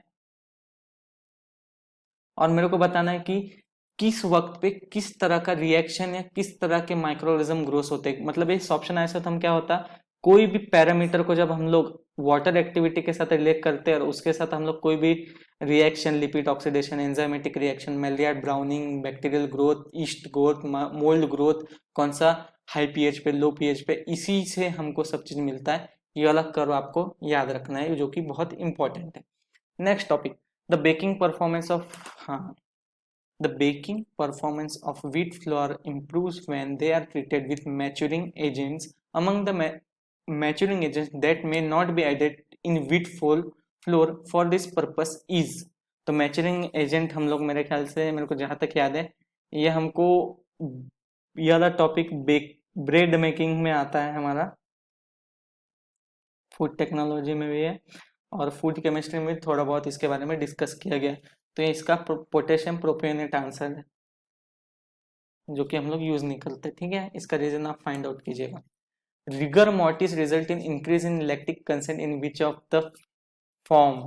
और मेरे को बताना है कि किस वक्त पे किस तरह का रिएक्शन या किस तरह के माइक्रोऑर्गेनिज्म ग्रोथ होते हैं। मतलब ये सॉर्प्शन आइसोथर्म क्या होता है, कोई भी पैरामीटर को जब हम लोग वाटर एक्टिविटी के साथ रिलेट करते हैं और उसके साथ हम लोग कोई भी reaction, lipid oxidation, enzymatic reaction, Maillard browning, bacterial growth, yeast growth, mould growth, कौन सा हाई पीएच पे, लो पीएच पे, इसी से हमको सब चीज मिलता है। ये वाला कर्व आपको याद रखना है जो कि बहुत इंपॉर्टेंट है। Next topic, the baking performance of, हाँ, the baking performance of wheat flour improves when they are treated with maturing agents. Among the maturing agents that may not be added in wheat flour for this purpose is, तो maturing agent हम लोग, मेरे ख्याल से, मेरे को जहाँ तक याद है, ये हमको ये वाला टॉपिक ब्रेड मेकिंग में आता है, हमारा फूड टेक्नोलॉजी में भी है और फूड केमिस्ट्री में थोड़ा बहुत इसके बारे में डिस्कस किया गया। तो ये इसका पोटेशियम प्रोपियोनेट आंसर है जो कि हम लोग यूज नहीं करते। ठीक है, इसका रीजन आप फाइंड आउट कीजिएगा। Rigor mortis result in increase in lactic consent in which of the form,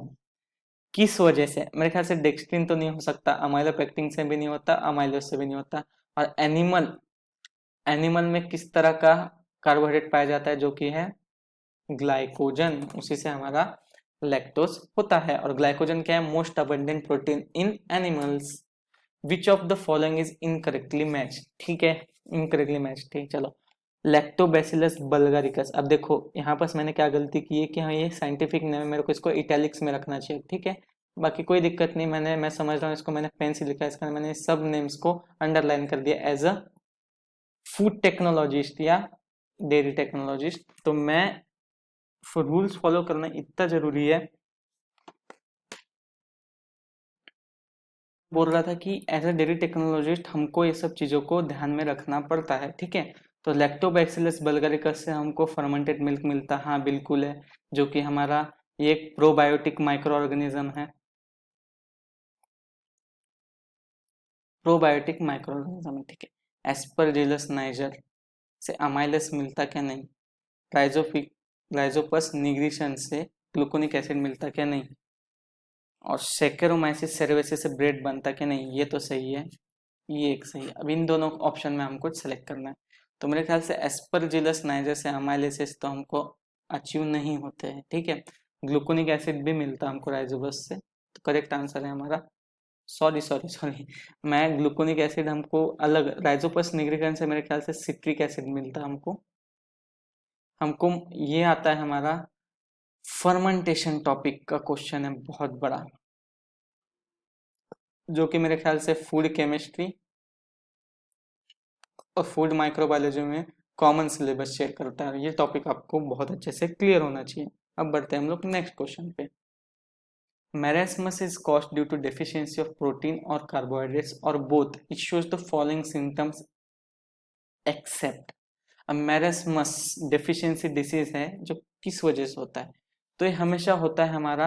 किस वजह से? मेरे ख्याल से डेक्स्ट्रिन तो नहीं हो सकता, अमाइलोपेक्टिन से भी नहीं होता, अमाइलोस से भी नहीं होता। और एनिमल में किस तरह का कार्बोहाइड्रेट पाया जाता है जो कि है ग्लाइकोजन, उसी से हमारा लैक्टोज होता है। और ग्लाइकोजन क्या है? Most abundant protein in animals. Which of the following is incorrectly match, ठीक है, इनकरेक्टली मैच, ठीक। चलो, लैक्टोबैसिलस बल्गारिकस। अब देखो यहाँ पर मैंने क्या गलती की है कि हाँ ये साइंटिफिक नेम है, मेरे को इसको इटैलिक्स में रखना चाहिए, ठीक है, बाकी कोई दिक्कत नहीं, मैं समझ रहा हूँ इसको, मैंने पेन से लिखा है, इसका मैंने सब नेम्स को अंडरलाइन कर दिया एज अ फूड टेक्नोलॉजिस्ट या डेयरी टेक्नोलॉजिस्ट। तो मैं रूल्स फॉलो करना इतना जरूरी है, बोल रहा था कि एज अ डेयरी टेक्नोलॉजिस्ट हमको ये सब चीज़ों को ध्यान में रखना पड़ता है, ठीक है। तो लैक्टोबैसिलस बल्गारिकस से हमको फर्मेंटेड मिल्क मिलता है, हाँ बिल्कुल है, जो कि हमारा ये एक प्रोबायोटिक माइक्रो ऑर्गेनिज्म है, प्रोबायोटिक माइक्रो ऑर्गेनिज्म है, ठीक है। एस्परजिलस नाइजर से अमाइलस मिलता क्या? नहीं। राइजोफिक राइजोपस निग्रिशन से ग्लूकोनिक एसिड मिलता क्या? नहीं। और सेकेरोमाइसिस सेरेवेसिस से ब्रेड बनता क्या? नहीं। ये तो सही है, ये एक सही है। अब इन दोनों ऑप्शन में हमको सेलेक्ट करना है। तो मेरे ख्याल से एस्परजिलस नाइजर से अमाइलेसिस तो हमको अचीव नहीं होते हैं, ठीक है। ग्लूकोनिक एसिड भी मिलता हमको राइजोबस से, तो करेक्ट आंसर है हमारा, सॉरी सॉरी सॉरी, मैं ग्लूकोनिक एसिड हमको अलग, राइजोपस निग्रिकन से मेरे ख्याल से सिट्रिक एसिड मिलता हमको। हमको ये आता है हमारा फर्मेंटेशन टॉपिक का क्वेश्चन है बहुत बड़ा, जो कि मेरे ख्याल से फूड केमिस्ट्री और फूड माइक्रोबायोलॉजी में कॉमन सिलेबस शेयर करता है। ये टॉपिक आपको बहुत अच्छे से क्लियर होना चाहिए। अब बढ़ते हैं हम लोग नेक्स्ट क्वेश्चन पे। Marasmus is caused due to deficiency of protein और कार्बोहाइड्रेट्स और both, it shows the following symptoms except. अब मैरेस्मस डेफिशिएंसी डिसीज है जो किस वजह से होता है? तो ये हमेशा होता है हमारा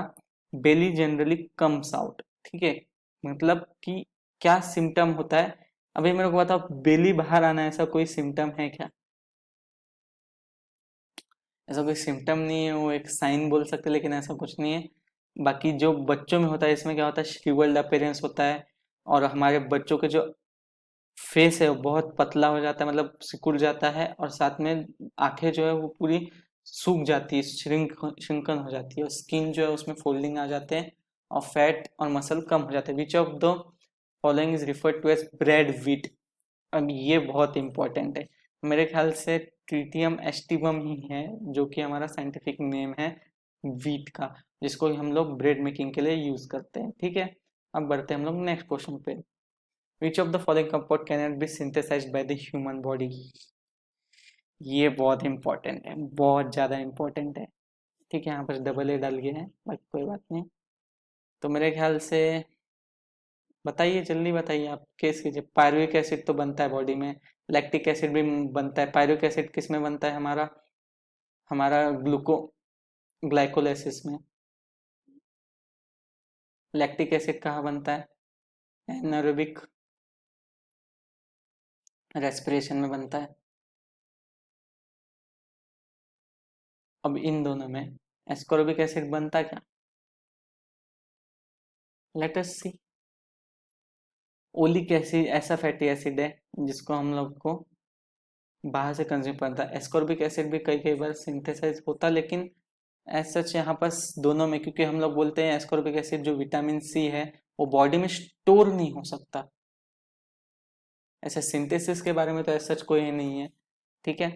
बेली जनरली कम्स आउट, ठीक है, मतलब कि क्या सिम्टम होता है? अभी मेरे को बताओ, बेली बाहर आना ऐसा कोई सिम्टम है क्या? ऐसा कोई सिम्टम नहीं है, वो एक साइन बोल सकते हैं, लेकिन ऐसा कुछ नहीं है। बाकी जो बच्चों में होता है, इसमें क्या होता है, श्रिवल्ड अपीयरेंस होता है, और हमारे बच्चों के जो फेस है वो बहुत पतला हो जाता है, मतलब सिकुड़ जाता है, और साथ में आंखें जो है वो पूरी सूख जाती है, श्रिंकन हो जाती है, और स्किन जो है उसमें फोल्डिंग आ जाते हैं, और फैट और मसल कम हो जाते हैं। Which of the following is referred to as bread wheat. अब ये बहुत इंपॉर्टेंट है, मेरे ख्याल से ट्रीटियम एस्टिवम ही है जो कि हमारा साइंटिफिक नेम है वीट का, जिसको हम लोग ब्रेड मेकिंग के लिए यूज करते हैं, ठीक है। अब बढ़ते हैं हम लोग नेक्स्ट क्वेश्चन पे। Which of the following compound can not be synthesised by the human body? ये बहुत इंपॉर्टेंट है, बहुत ज्यादा इंपॉर्टेंट है, ठीक है। यहाँ पर डबल ए डाल गए हैं, बाकी कोई बात नहीं। तो मेरे ख्याल से बताइए, जल्दी बताइए, आप केस कीजिए। पायरुविक एसिड तो बनता है बॉडी में, लैक्टिक एसिड भी बनता है। पायरुविक एसिड किस में बनता है? हमारा हमारा ग्लूको ग्लाइकोलाइसिस में। लैक्टिक एसिड कहाँ बनता है? एनारोबिक रेस्पिरेशन में बनता है। अब इन दोनों में एस्कोर्बिक एसिड बनता है क्या? लेट अस सी। ओलिक एसिड ऐसा फैटी एसिड है जिसको हम लोग को बाहर से कंज्यूम करता है। एस्कॉर्बिक एसिड भी कई कई बार सिंथेसाइज होता, लेकिन एज सच यहाँ पास दोनों में, क्योंकि हम लोग बोलते हैं एस्कॉर्बिक एसिड जो विटामिन सी है वो बॉडी में स्टोर नहीं हो सकता। ऐसे सिंथेसिस के बारे में तो एज सच कोई नहीं है, ठीक है।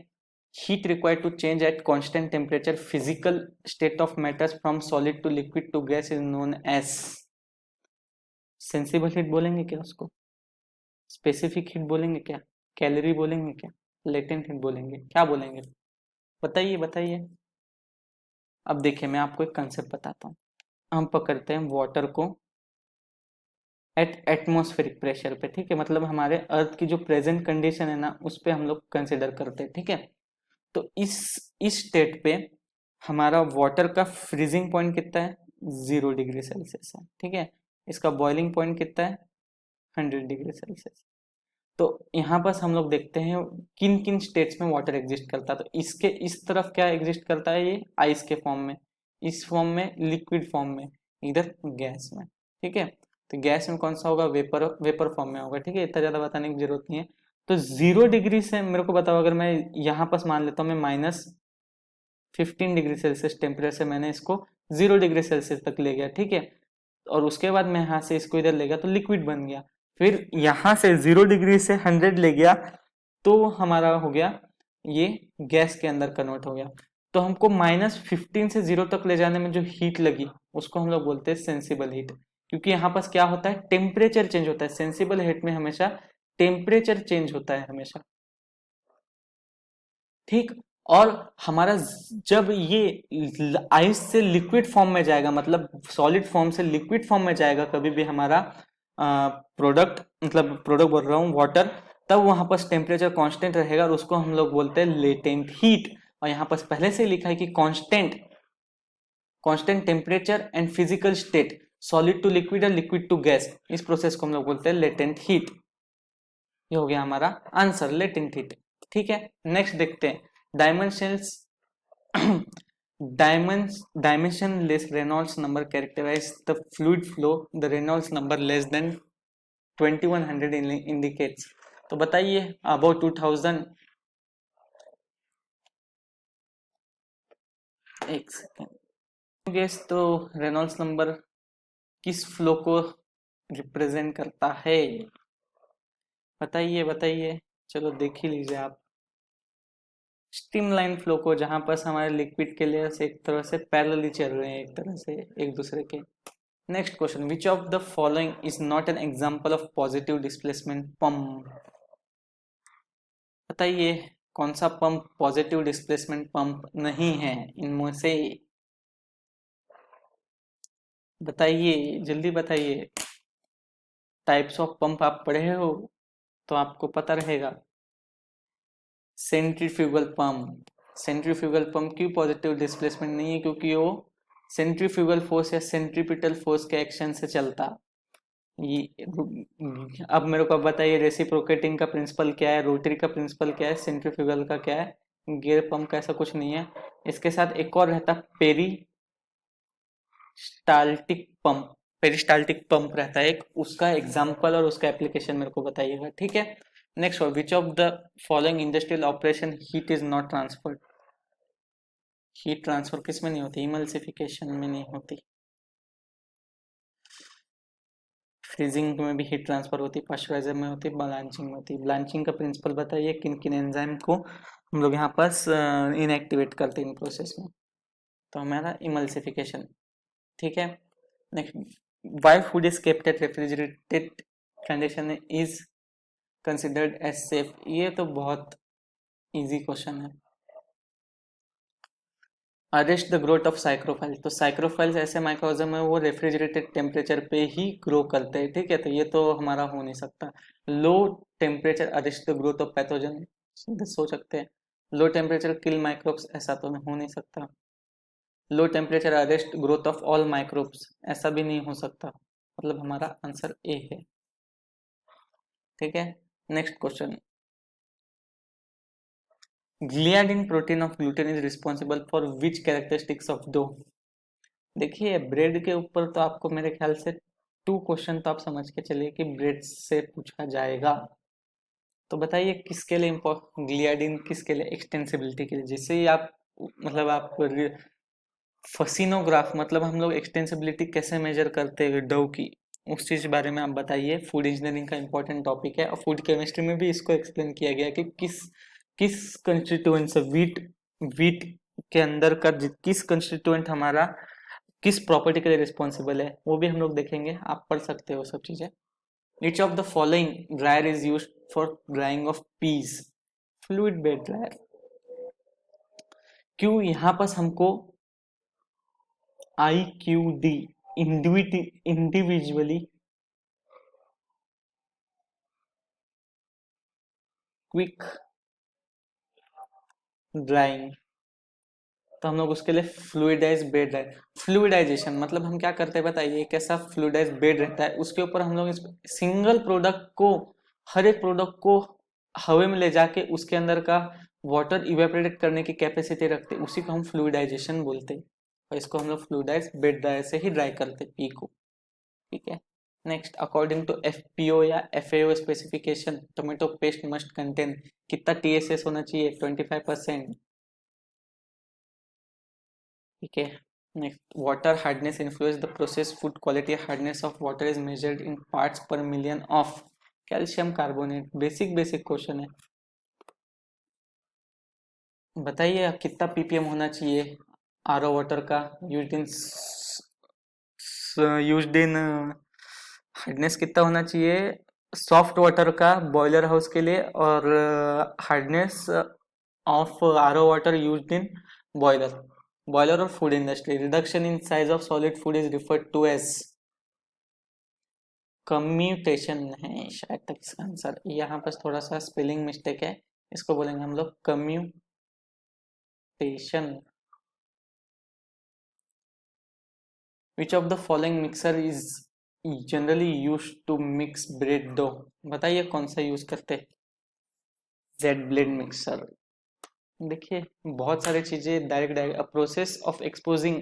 Heat required to change at constant temperature physical state of matters from solid to liquid to gas is known as, sensible heat बोलेंगे क्या उसको, स्पेसिफिक हीट बोलेंगे क्या, कैलोरी बोलेंगे क्या, लेटेंट हीट बोलेंगे, क्या बोलेंगे, बताइए बताइए। अब देखिए मैं आपको एक कंसेप्ट बताता हूँ। हम पकड़ते हैं वाटर को एट एटमॉस्फेरिक प्रेशर पे, ठीक है, मतलब हमारे अर्थ की जो प्रेजेंट कंडीशन है ना उस पे हम लोग कंसिडर करते हैं, ठीक है। तो इस स्टेट पे हमारा वाटर का फ्रीजिंग पॉइंट कितना है, 0 डिग्री सेल्सियस है, ठीक है। इसका बॉइलिंग पॉइंट कितना है, 100 डिग्री सेल्सियस। तो यहाँ पर हम लोग देखते हैं किन किन स्टेट्स में वाटर एग्जिस्ट करता है। तो इसके इस तरफ क्या एग्जिस्ट करता है, ये आइस के फॉर्म में, इस फॉर्म में लिक्विड फॉर्म में, इधर गैस में, ठीक है। तो गैस में कौन सा होगा, वेपर, वेपर फॉर्म में होगा, ठीक है, इतना ज्यादा बताने की जरूरत नहीं है। तो 0 डिग्री से मेरे को बताओ, अगर मैं यहाँ पर मान लेता हूँ मैं -15 डिग्री सेल्सियस टेम्परेचर से मैंने इसको 0 डिग्री सेल्सियस तक ले गया, ठीक है। और उसके बाद मैं यहाँ से इसको इधर ले गया तो लिक्विड बन गया। फिर यहाँ से 0 डिग्री से 100 ले गया तो हमारा हो गया ये गैस के अंदर कन्वर्ट हो गया। तो हमको -15 से 0 तक ले जाने में जो हीट लगी उसको हम लोग बोलते हैं सेंसिबल हीट, क्योंकि यहाँ पास क्या होता है, टेम्परेचर चेंज होता है। सेंसिबल हीट में हमेशा टेम्परेचर चेंज होता है हमेशा, ठीक। और हमारा जब ये आइस से लिक्विड फॉर्म में जाएगा, मतलब सॉलिड फॉर्म से लिक्विड फॉर्म में जाएगा कभी भी हमारा प्रोडक्ट, मतलब प्रोडक्ट बोल रहा हूँ वाटर, तब वहां पर टेम्परेचर कांस्टेंट रहेगा और उसको हम लोग बोलते हैं लेटेंट हीट। और यहाँ पर पहले से लिखा है कि constant constant temperature and physical state solid to liquid और लिक्विड टू गैस, इस प्रोसेस को हम लोग बोलते हैं लेटेंट हीट। ये हो गया हमारा आंसर, लेटेंट हीट, ठीक है। नेक्स्ट देखते हैं dimensions dimensionless Reynolds number characterize the fluid flow. The Reynolds number less than 2100 indicates. तो बताइए अबाउट 2000, एक सेकेंड गेस, तो रेनॉल्ड्स नंबर किस फ्लो को रिप्रेजेंट करता है, बताइए बताइए, चलो देख ही लीजिए आप। स्ट्रीमलाइन फ्लो को, जहां पर हमारे लिक्विड के लेयर्स एक तरह से पैरेलली चल रहे हैं, एक तरह से एक दूसरे के। Next question, which of the following is not an example of positive displacement pump, बताइए कौन सा पंप पॉजिटिव डिस्प्लेसमेंट पंप नहीं है इनमें से, बताइए जल्दी बताइए। टाइप्स ऑफ पंप आप पढ़े हो तो आपको पता रहेगा। सेंट्रीफ्यूगल पंप, सेंट्रीफ्यूगल पंप क्यों पॉजिटिव डिस्प्लेसमेंट नहीं है, क्योंकि वो सेंट्रीफ्यूगल फोर्स या सेंट्रीपिटल फोर्स के एक्शन से चलता। ये अब मेरे को बताइए रेसिप्रोकेटिंग का प्रिंसिपल क्या है, रोटरी का प्रिंसिपल क्या है, सेंट्रीफ्यूगल का क्या है, गियर पंप का ऐसा कुछ नहीं है। इसके साथ एक और रहता पेरिस्टाल्टिक पंप, पेरिस्टाल्टिक पंप रहता है एक, उसका एग्जांपल और उसका एप्लीकेशन मेरे को बताइएगा, ठीक है। Next, which of the following industrial operation heat is not transferred, heat transfer किस में नहीं होती, इमल्सिफिकेशन में नहीं होती, फ्रीजिंग में भी हीट ट्रांसफर होती, पाश्चराइजर में होती, ब्लांचिंग में होती। ब्लांचिंग का प्रिंसिपल बताइए, किन किन एंजाइम को हम लोग यहाँ पास इनएक्टिवेट करते हैं इन प्रोसेस में, तो हमारा इमल्सिफिकेशन, ठीक है। Next, why food is kept at refrigerated condition is considered as safe, ये तो बहुत इजी क्वेश्चन है। Arrest the growth of psychrophiles, तो साइक्रोफाइल्स ऐसे माइक्रोऑर्गेनिज्म है वो रेफ्रिजरेटेड टेम्परेचर पे ही ग्रो करते हैं, ठीक है, तो ये तो हमारा हो नहीं सकता। Low temperature arrest the growth of pathogen, सीधे सोच सकते हैं। लो टेम्परेचर किल माइक्रोब्स, ऐसा तो हो नहीं सकता। Low temperature arrest growth of all microbes, ऐसा भी नहीं हो सकता, मतलब हमारा आंसर ए है, ठीक है। Next question, gliadin protein of gluten is responsible for which characteristics of dough, देखिए ब्रेड के ऊपर तो आपको मेरे ख्याल से 2 क्वेश्चन तो आप समझ के चलिए कि ब्रेड से पूछा जाएगा। तो बताइए किसके लिए ग्लियाडिन किसके लिए, एक्सटेंसिबिलिटी के लिए, जिससे ही आप मतलब आप फसीनोग्राफ मतलब हम लोग एक्सटेंसिबिलिटी कैसे मेजर करते हैं डो की, उस चीज के बारे में आप बताइए। फूड इंजीनियरिंग का इंपॉर्टेंट टॉपिक है और फूड केमिस्ट्री में भी इसको एक्सप्लेन किया गया है कि किस किस कंस्टिट्यूएंट से वीट वीट के अंदर का किस कंस्टिट्यूएंट हमारा किस प्रॉपर्टी के लिए रिस्पॉन्सिबल है, वो भी हम लोग देखेंगे, आप पढ़ सकते हो सब चीजें। Which of the following dryer is used for drying of peas? Fluid bed dryer। क्यों यहाँ पास हमको IQD इंडिविजुअली क्विक ड्राइंग, तो हम लोग उसके लिए फ्लूइडाइज बेड ड्रायर। फ्लूइडाइजेशन मतलब हम क्या करते हैं बताइए, एक ऐसा फ्लूइडाइज बेड रहता है उसके ऊपर हम लोग सिंगल प्रोडक्ट को, हर एक प्रोडक्ट को हवा में ले जाके उसके अंदर का वाटर इवेपोरेट करने की कैपेसिटी रखते हैं, उसी को हम फ्लूइडाइजेशन बोलते हैं और इसको हम लोग फ्लूइडाइज बेड ड्रायर से ही ड्राई करते हैं पी को। ठीक है। नेक्स्ट, अकॉर्डिंग टू FPO या FAO specification tomato paste must contain कितना TSS होना चाहिए, 25%। ठीक है। Next, water hardness influence the process food quality, hardness of water is measured in parts per million of calcium carbonate. Basic basic question है, बताइए कितना ppm होना चाहिए RO वाटर का यूज्ड इन हार्डनेस कितना होना चाहिए सॉफ्ट वाटर का बॉयलर हाउस के लिए, और hardness of RO water used in boiler boiler और food industry. Reduction in size of solid food is referred to as commutation है शायद तक इसका आंसर, यहाँ पर थोड़ा सा स्पेलिंग मिस्टेक है, इसको बोलेंगे हम लोग commutation. Which of the following mixer is generally use to mix bread dough, बताइए कौन सा यूज करते हैं, जेड ब्लेड मिक्सर। देखिए बहुत सारी चीजें direct, a process of exposing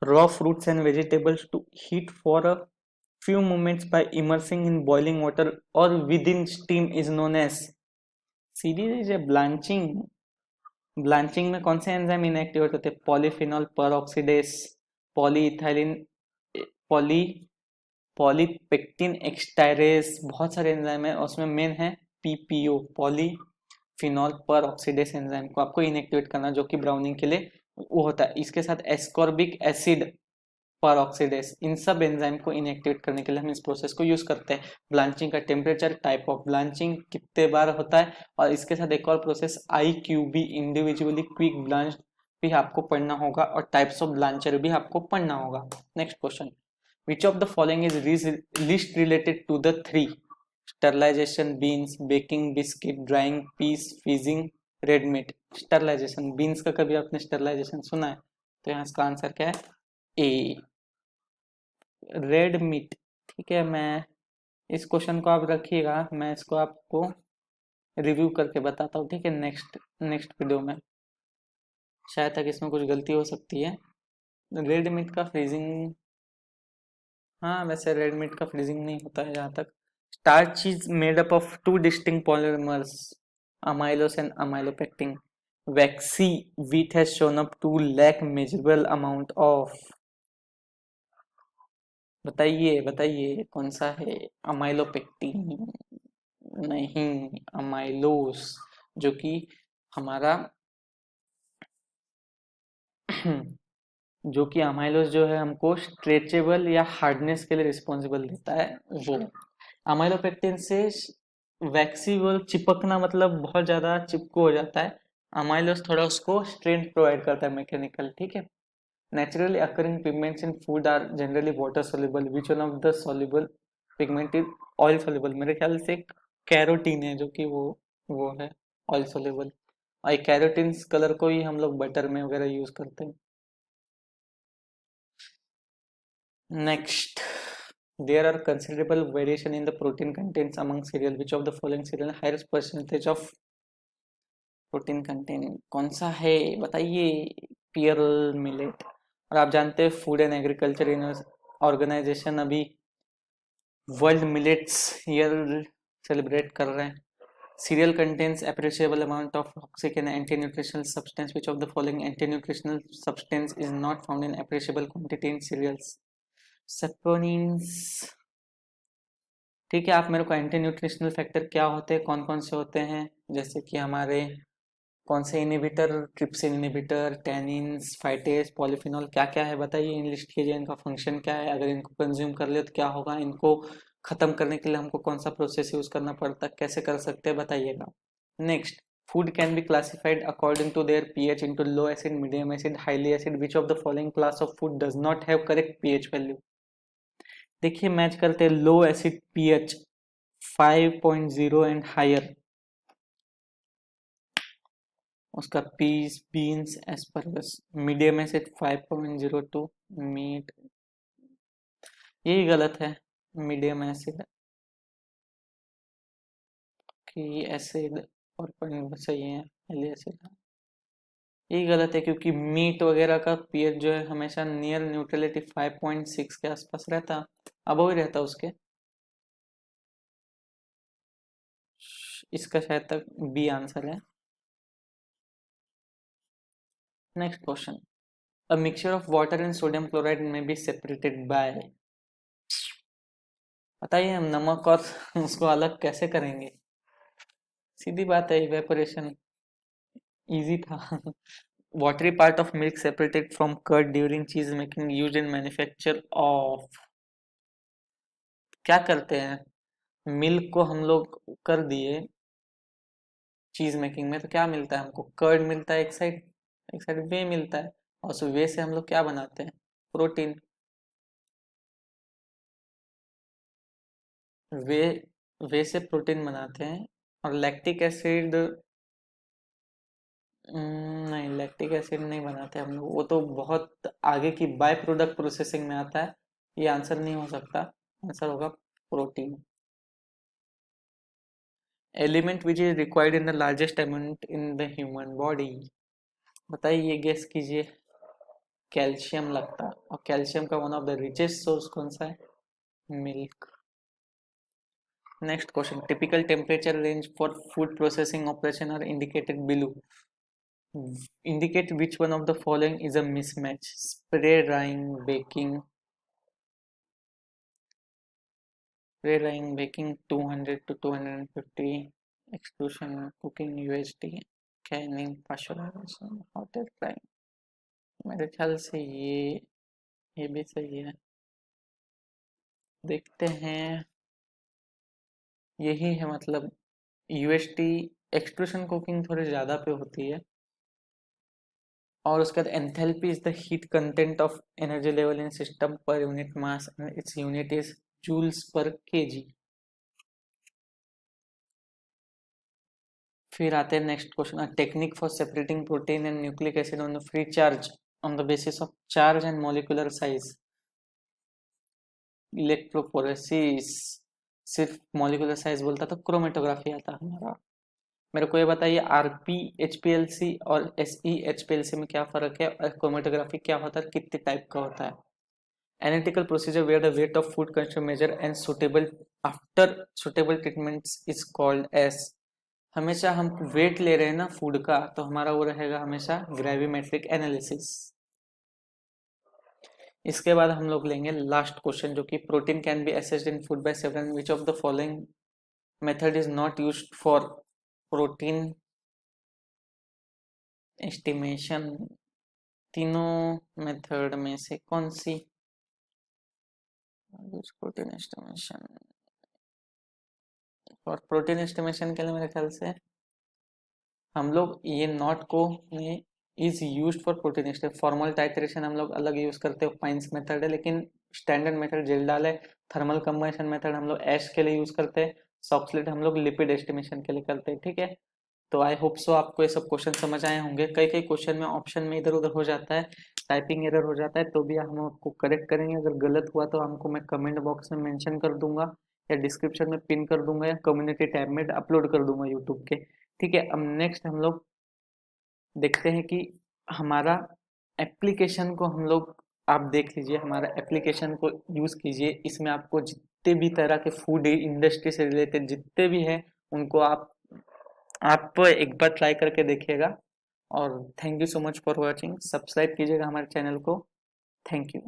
raw fruits and vegetables to heat for a few moments by immersing in boiling water or within steam is known as, series है blanching. Blanching में कौन से enzyme inactivate होते हैं, polyphenol peroxidase, polyethylene, poly पॉलीपेक्टिन एक्सटायरेस, बहुत सारे enzyme है, उसमें मेन है PPO पॉलीफिनॉल परऑक्सीडेस एंजाइम को आपको इनएक्टिवेट करना, जो कि ब्राउनिंग के लिए वो होता है। इसके साथ एस्कॉर्बिक एसिड परऑक्सीडेस, इन सब एंजाइम को इनएक्टिवेट करने के लिए हम इस प्रोसेस को यूज करते हैं। ब्लांचिंग का टेम्परेचर, टाइप ऑफ ब्लांचिंग, कितने बार होता है, और इसके साथ एक और process IQB individually quick blanch भी आपको पढ़ना होगा, और टाइप्स ऑफ ब्लांचर भी आपको पढ़ना होगा। Next question, which of the following is least related to the three, sterilisation beans, baking biscuit, drying peas, freezing red meat. Sterilisation beans का कभी आपने स्टरलाइजेशन सुना है, तो यहाँ इसका आंसर क्या है, ए रेड मीट। ठीक है, मैं इस क्वेश्चन को आप रखिएगा, मैं इसको आपको रिव्यू करके बताता हूँ, ठीक है, नेक्स्ट नेक्स्ट वीडियो में, शायद तक इसमें कुछ गलती हो सकती है। रेड मीट का फ्रीजिंग, हाँ वैसे रेड मीट का फ्रीजिंग नहीं होता है जहाँ तक। Starch is made up of two distinct polymers, amylose and amylopectin. Waxy wheat has shown up to lack measurable amount of, बताइए बताइए कौन सा है, अमाइलोपेक्टिन नहीं, अमाइलोस, जो कि हमारा जो कि अमाइलोस जो है हमको स्ट्रेचेबल या हार्डनेस के लिए रिस्पॉन्सिबल देता है वो। अमाइलोपेक्टिन से वैक्सीबल चिपकना मतलब बहुत ज़्यादा चिपको हो जाता है, अमाइलोस थोड़ा उसको स्ट्रेंथ प्रोवाइड करता है मैकेनिकल। ठीक है। Naturally occurring pigments in food are generally water soluble. Which one of the soluble pigment is oil soluble? मेरे ख्याल से कैरोटीन है जो कि वो है ऑयल soluble, और कैरोटीन कलर को ही हम लोग बटर में वगैरह यूज करते हैं। Next, there are considerable variation in the protein contents among cereal. Which of the following cereal highest percentage of protein content? कौन सा है बताइए, पियरल मिलेट। और आप जानते हैं फूड एंड एग्रीकल्चर ऑर्गेनाइजेशन अभी वर्ल्ड मिलेट्स ईयर सेलिब्रेट कर रहे हैं। Cereal contains appreciable amount of toxic and anti-nutritional substance. Which of the following anti-nutritional substance is not found in appreciable quantity in cereals? Saponins. ठीक है, आप मेरे को anti nutritional factor क्या होते हैं, कौन कौन से होते हैं, जैसे कि हमारे कौन से inhibitor, trypsin inhibitor, tannins, phytase, polyphenol, क्या क्या है बताइए, इन लिस्ट कीजिए, इनका फंक्शन क्या है, अगर इनको कंज्यूम कर ले तो क्या होगा, इनको खत्म करने के लिए हमको कौन सा प्रोसेस यूज करना पड़ता है, कैसे कर सकते हैं बताइएगा। Next, food can be classified according to their pH into low acid, medium acid, highly acid. Which of the following class of food does not have correct pH value? देखिए match करते हैं, low acid pH 5.0 and higher, उसका peas, beans, asparagus. Medium acid 5.02, meat, यही गलत है, medium acid की acid और point सही है, हाईली एसिड यही गलत है, क्योंकि मीट वगैरह का पीएच जो है हमेशा नियर न्यूट्रलिटी 5.6 के आसपास रहता, अब वही रहता उसके। इसका शायद तक बी आंसर है। Next question, a mixture of water and sodium chloride में बी सेपरेटेड बाय। बताइए हम नमक और उसको अलग कैसे करेंगे? सीधी बात है, इवेपोरेशन, इजी था। watery part of milk separated from curd during cheese making used in manufacture of। क्या करते हैं, मिल्क को हम लोग कर दिए चीज मेकिंग में, तो क्या मिलता है हमको, कर्ड मिलता है एक साइड वे मिलता है, और उस वे से हम लोग क्या बनाते हैं, प्रोटीन। वे वे से प्रोटीन बनाते हैं। और लैक्टिक एसिड, नहीं लैक्टिक एसिड नहीं बनाते हम लोग, वो तो बहुत आगे की बाय प्रोडक्ट प्रोसेसिंग में आता है, ये आंसर नहीं हो सकता, आंसर होगा protein. Element which is required in the largest amount in the human body, बताइए, ये गेस कीजिए। कैल्शियम लगता है, और कैल्शियम का one of the richest source कौन सा है, milk. Next question, typical temperature range for food processing operation are indicated below. Indicate which one of the following is a mismatch: spray drying, baking, 200 to 250, extrusion, cooking, UHT, canning, pasteurization, hot air drying। मेरे ख्याल से ये भी सही है, देखते हैं, यही है, मतलब UHT। एक्सट्रूशन कुकिंग थोड़ी ज़्यादा पे होती है, और उसके बाद enthalpy is the heat content of energy level in system per unit mass, its unit is joules per KG. फिर आते हैं next question, technique for separating protein and nucleic acid on the free charge on the basis of charge and molecular size. Electrophoresis सिर्फ molecular size बोलता तो chromatography आता हमारा। मेरे को ये बताइए, आरपी एचपीएलसी और एसई एचपीएलसी में क्या फर्क है, और क्रोमेटोग्राफी क्या होता है, कितने टाइप का होता है। Analytical procedure where the weight of food consumed measured and suitable after suitable treatments is called as। हमेशा हम वेट ले रहे हैं ना फूड का, तो हमारा वो रहेगा हमेशा ग्रेविमेट्रिक एनालिसिस। इसके बाद हम लोग लेंगे लास्ट क्वेश्चन, जो कि protein can be assessed in food by several, which of the following method is not used for protein estimation. तीनों मेथड में से कौन सी प्रोटीन एस्टिमेशन, और प्रोटीन एस्टिमेशन के लिए मेरे ख्याल से हम लोग ये नॉट को में is used for protein estimation. Formal titration हम लोग अलग यूज करते हैं, पाइंस मेथड है, लेकिन स्टैंडर्ड मेथड जेल्डाल है। थर्मल कंबाइनेशन मेथड हम लोग एश के लिए यूज करते हैं, सॉक्सलेट हम लोग लिपिड एस्टिमेशन के लिए करते हैं, ठीक है। तो आई होप सो आपको ये सब क्वेश्चन समझ आए होंगे। कई कई क्वेश्चन में ऑप्शन में इधर उधर हो जाता है, टाइपिंग एरर हो जाता है, तो भी हम आपको करेक्ट करेंगे। अगर गलत हुआ तो हमको मैं कमेंट बॉक्स में मेंशन कर दूंगा, या डिस्क्रिप्शन में पिन कर दूंगा, या कम्युनिटी टैब में अपलोड कर दूंगा यूट्यूब के, ठीक है। अब नेक्स्ट हम लोग देखते हैं कि हमारा एप्लीकेशन को हम लोग, आप देख लीजिए हमारा एप्लीकेशन को यूज़ कीजिए, इसमें आपको जितने भी तरह के फूड इंडस्ट्री से रिलेटेड जितने भी हैं उनको आप एक बार ट्राई करके देखिएगा। और thank you so much for watching. Subscribe कीजिएगा हमारे चैनल को। Thank you.